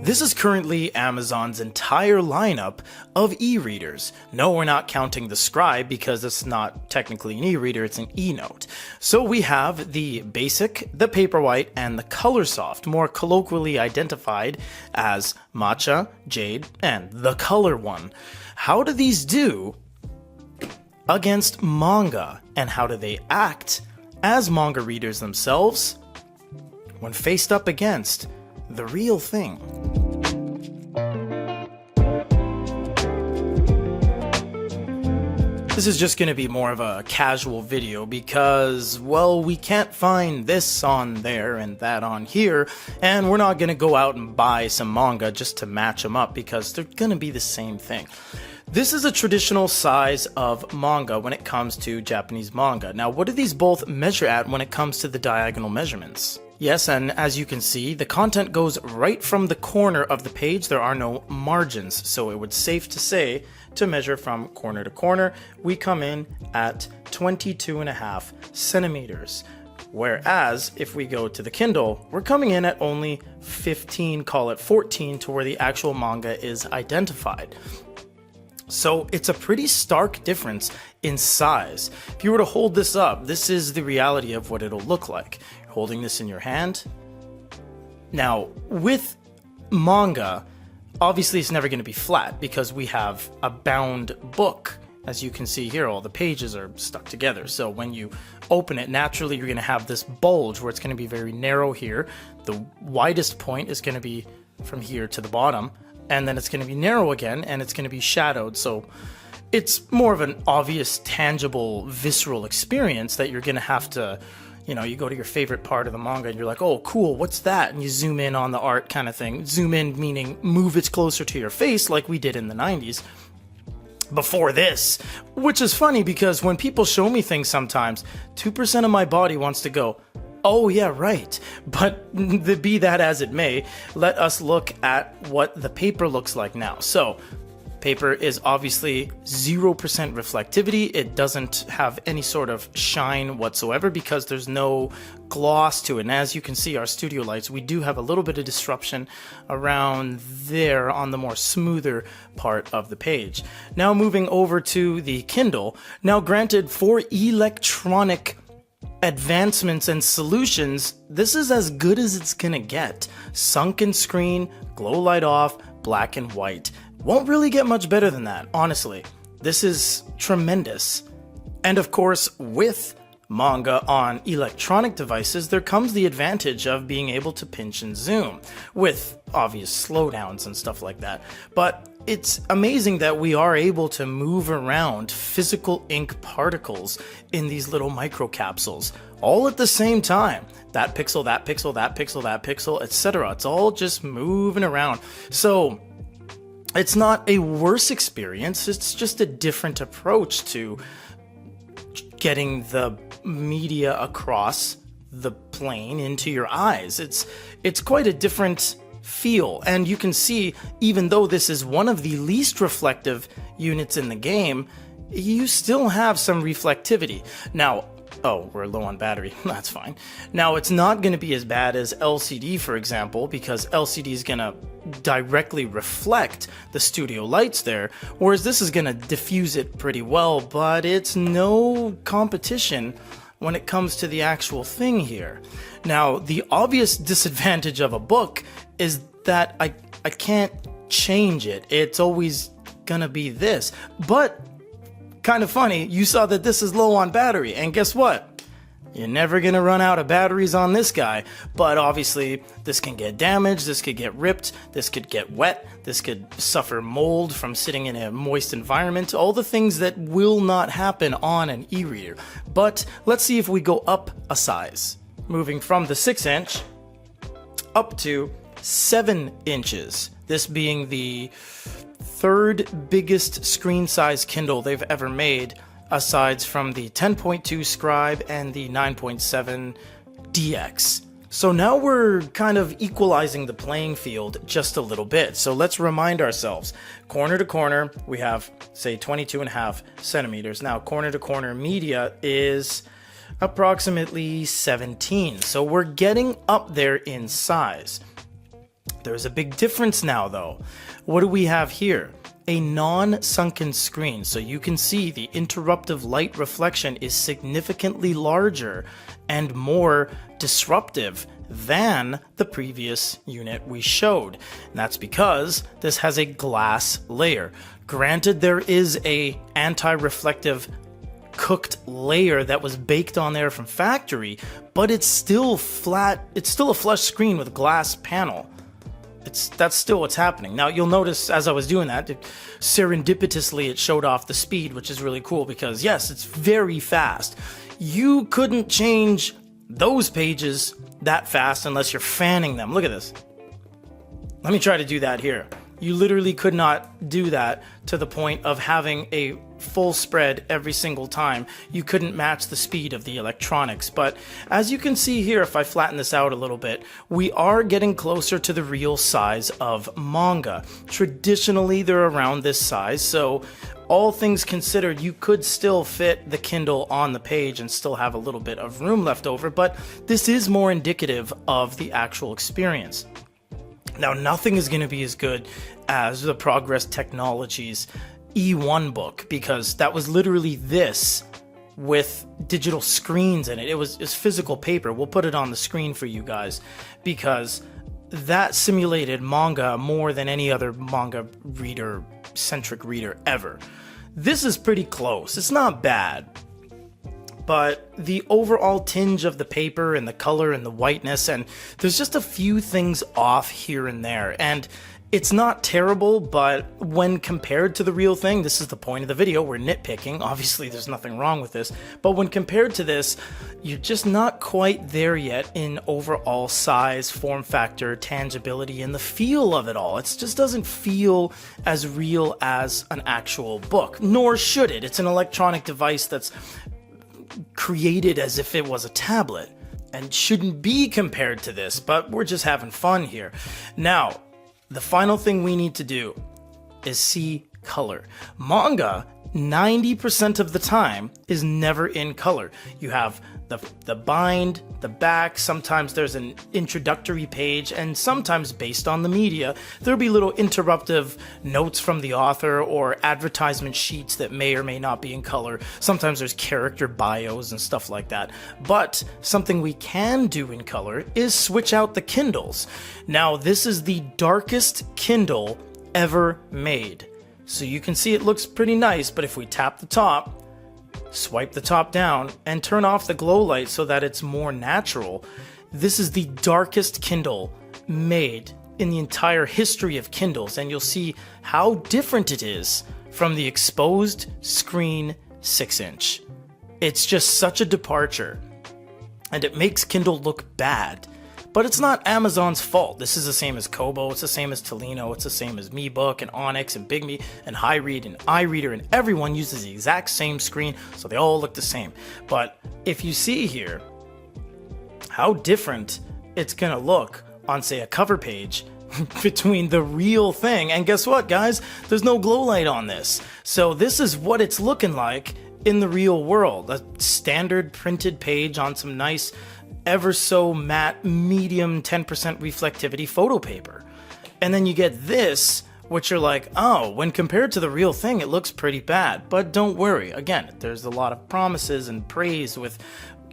This is currently Amazon's entire lineup of e-readers. No, we're not counting the Scribe because it's not technically an e-reader, it's an e-note. So we have the Basic, the Paperwhite, and the Colorsoft, more colloquially identified as Matcha, Jade, and the Color one. How do these do against manga, and how do they act as manga readers themselves when faced up against the real thing? This is just going to be more of a casual video because, well, we can't find this on there and that on here, and we're not going to go out and buy some manga just to match them up because they're going to be the same thing. This is a traditional size of manga when it comes to Japanese manga. Now, what do these both measure at when it comes to the diagonal measurements? Yes, and as you can see, the content goes right from the corner of the page. There are no margins, so it would safe to say to measure from corner to corner, we come in at 22.5 centimeters. Whereas if we go to the Kindle, we're coming in at only 15, call it 14, to where the actual manga is identified. So it's a pretty stark difference in size. If you were to hold this up, this is the reality of what it'll look like. You're holding this in your hand. Now, with manga, obviously it's never going to be flat because we have a bound book. As you can see here, all the pages are stuck together. So when you open it, naturally you're going to have this bulge where it's going to be very narrow here. The widest point is going to be from here to the bottom. And then it's going to be narrow again, and it's going to be shadowed. So it's more of an obvious, tangible, visceral experience that you're going to have to, you go to your favorite part of the manga and you're like, oh, cool, what's that? And you zoom in on the art kind of thing. Zoom in meaning move it closer to your face like we did in the 90s. Before this, which is funny because when people show me things sometimes, 2% of my body wants to go, oh yeah, right. But be that as it may, let us look at what the paper looks like now. So paper is obviously 0% reflectivity. It doesn't have any sort of shine whatsoever because there's no gloss to it. And as you can see, our studio lights, we do have a little bit of disruption around there on the more smoother part of the page. Now moving over to the Kindle. Now granted, for electronic advancements and solutions, this is as good as it's gonna get. Sunken screen, glow light off, black and white. Won't really get much better than that, honestly. This is tremendous. And of course, with manga on electronic devices, there comes the advantage of being able to pinch and zoom with obvious slowdowns and stuff like that. But it's amazing that we are able to move around physical ink particles in these little microcapsules all at the same time. That pixel, that pixel, that pixel, that pixel, etc. It's all just moving around. So it's not a worse experience, it's just a different approach to getting the media across the plane into your eyes. It's quite a different feel, and you can see, even though this is one of the least reflective units in the game, you still have some reflectivity. Now, oh, we're low on battery. That's fine. Now, it's not going to be as bad as LCD, for example, because LCD is going to directly reflect the studio lights there, whereas this is going to diffuse it pretty well, but it's no competition when it comes to the actual thing here. Now, the obvious disadvantage of a book is that I can't change it. It's always gonna be this. But kind of funny, you saw that this is low on battery, and guess what? You're never gonna run out of batteries on this guy. But obviously, this can get damaged, this could get ripped, this could get wet, this could suffer mold from sitting in a moist environment, all the things that will not happen on an e-reader. But let's see if we go up a size. Moving from the 6-inch up to 7 inches. This being the third biggest screen size Kindle they've ever made, aside from the 10.2 Scribe and the 9.7 DX. So now we're kind of equalizing the playing field just a little bit. So let's remind ourselves, corner to corner, we have, say, 22.5 centimeters. Now, corner to corner media is approximately 17. So we're getting up there in size. There's a big difference now though. What do we have here? A non-sunken screen, so you can see the interruptive light reflection is significantly larger and more disruptive than the previous unit we showed. And that's because this has a glass layer. Granted, there is a anti-reflective cooked layer that was baked on there from factory, but it's still flat. It's still a flush screen with a glass panel. That's still what's happening. Now you'll notice as I was doing that, serendipitously it showed off the speed, which is really cool because yes, it's very fast. You couldn't change those pages that fast unless you're fanning them. Look at this. Let me try to do that here. You literally could not do that to the point of having a full spread every single time. You couldn't match the speed of the electronics. But as you can see here, if I flatten this out a little bit, we are getting closer to the real size of manga. Traditionally, they're around this size, so all things considered, you could still fit the Kindle on the page and still have a little bit of room left over, but this is more indicative of the actual experience. Now, nothing is going to be as good as the Progress Technologies E1 book, because that was literally this with digital screens in it. It's physical paper. We'll put it on the screen for you guys, because that simulated manga more than any other manga centric reader ever. This is pretty close. It's not bad. But the overall tinge of the paper and the color and the whiteness, and there's just a few things off here and there. And it's not terrible, but when compared to the real thing, this is the point of the video, we're nitpicking. Obviously, there's nothing wrong with this. But when compared to this, you're just not quite there yet in overall size, form factor, tangibility, and the feel of it all. It just doesn't feel as real as an actual book, nor should it. It's an electronic device that's created as if it was a tablet and shouldn't be compared to this, but we're just having fun here. Now, the final thing we need to do is see color. Manga, 90% of the time, is never in color. You have the bind, the back, sometimes there's an introductory page, and sometimes based on the media, there'll be little interruptive notes from the author or advertisement sheets that may or may not be in color. Sometimes there's character bios and stuff like that. But something we can do in color is switch out the Kindles. Now, this is the darkest Kindle ever made. So you can see it looks pretty nice, but if we tap the top, swipe the top down, and turn off the glow light so that it's more natural, this is the darkest Kindle made in the entire history of Kindles, and you'll see how different it is from the exposed screen 6-inch. It's just such a departure, and it makes Kindle look bad. But it's not Amazon's fault. This is the same as Kobo, it's the same as Tolino, it's the same as MeBook and Onyx and bigme and HiRead and iReader, and everyone uses the exact same screen, so they all look the same. But if you see here how different it's gonna look on, say, a cover page between the real thing, and guess what, guys? There's no glow light on this. So this is what it's looking like in the real world. A standard printed page on some nice ever so matte medium 10% reflectivity photo paper. And then you get this, which you're like, oh, when compared to the real thing, it looks pretty bad. But don't worry, again, there's a lot of promises and praise with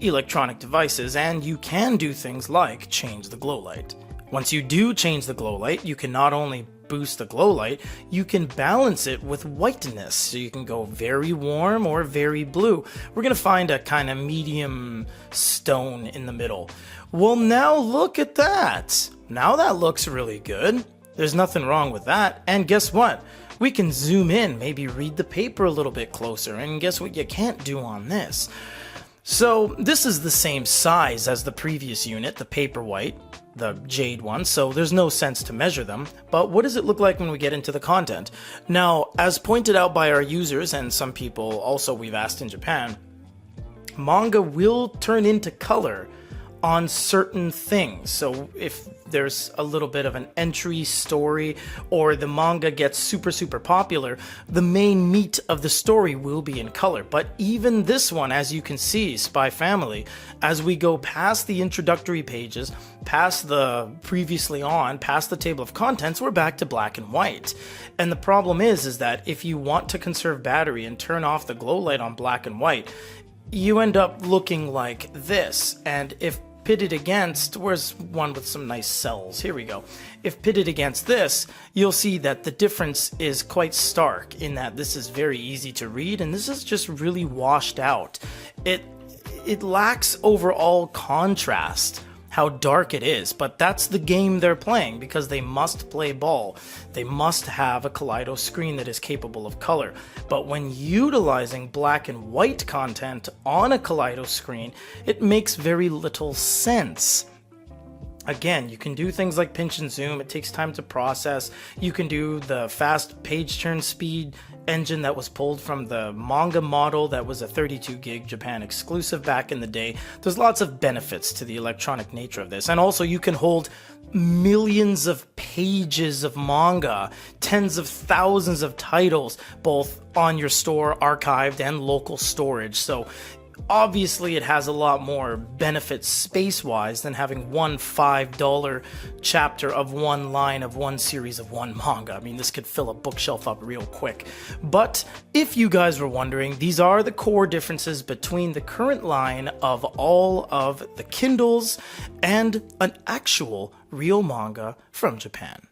electronic devices, and you can do things like change the glow light. Once you do change the glow light, you can not only boost the glow light, you can balance it with whiteness. So you can go very warm or very blue. We're going to find a kind of medium stone in the middle. Well, now look at that. Now that looks really good. There's nothing wrong with that. And guess what? We can zoom in, maybe read the paper a little bit closer. And guess what you can't do on this? So this is the same size as the previous unit, the Paperwhite, the Jade one, so there's no sense to measure them. But what does it look like when we get into the content? Now, as pointed out by our users, and some people also we've asked in Japan, manga will turn into color on certain things. So if there's a little bit of an entry story or the manga gets super popular, the main meat of the story will be in color. But even this one, as you can see, Spy Family, as we go past the introductory pages, past the previously on, past the table of contents, we're back to black and white. And the problem is that if you want to conserve battery and turn off the glow light on black and white, you end up looking like this. And if pitted against, where's one with some nice cells? Here we go. If pitted against this, you'll see that the difference is quite stark in that this is very easy to read and this is just really washed out. It lacks overall contrast, how dark it is, but that's the game they're playing because they must play ball. They must have a Kaleido screen that is capable of color. But when utilizing black and white content on a Kaleido screen, it makes very little sense. Again, you can do things like pinch and zoom. It takes time to process. You can do the fast page turn speed engine that was pulled from the manga model that was a 32 gig Japan exclusive back in the day. There's lots of benefits to the electronic nature of this. And also you can hold millions of pages of manga, tens of thousands of titles, both on your store, archived, and local storage. So obviously it has a lot more benefits space-wise than having one $5 chapter of one line of one series of one manga. I mean, this could fill a bookshelf up real quick. But if you guys were wondering, these are the core differences between the current line of all of the Kindles and an actual real manga from Japan.